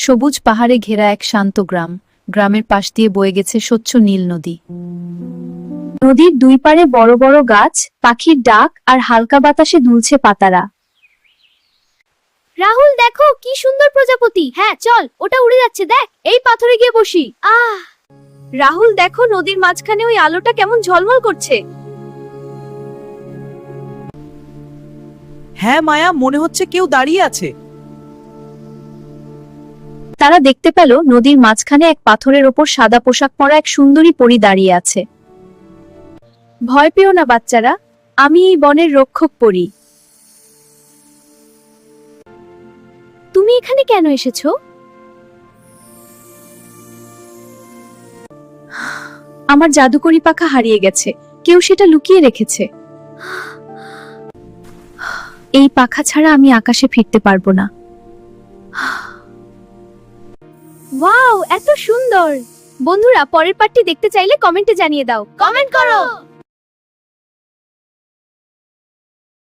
সবুজ পাহাড়ে ঘেরা এক শান্ত গ্রাম। গ্রামের পাশ দিয়ে বয়ে গেছে স্বচ্ছ নীল নদী। নদীর দুই পারে বড় বড় গাছ, পাখির ডাক আর হালকা বাতাসে দুলছে পাতারা। রাহুল, দেখো কি সুন্দর প্রজাপতি। হ্যাঁ চল, ওটা উড়ে যাচ্ছে, দেখ। এই পাথরে গিয়ে বসি। রাহুল, দেখো নদীর মাঝখানে ওই আলোটা কেমন ঝলমল করছে। হ্যাঁ মায়া, মনে হচ্ছে কেউ দাঁড়িয়ে আছে। তারা দেখতে পেল নদীর মাঝখানে এক পাথরের ওপর সাদা পোশাক পরা এক সুন্দরী পরী দাঁড়িয়ে আছে। ভয় পেও না বাচ্চারা, আমি এই বনের রক্ষক পরী। তুমি এখানে কেন এসেছো? আমার জাদুকরি পাখা হারিয়ে গেছে, কেউ সেটা লুকিয়ে রেখেছে। এই পাখা ছাড়া আমি আকাশে ফিরতে পারবো না। ওয়াও, এত সুন্দর। বন্ধুরা, পরের পার্টটি দেখতে চাইলে কমেন্টে জানিয়ে দাও। কমেন্ট করো।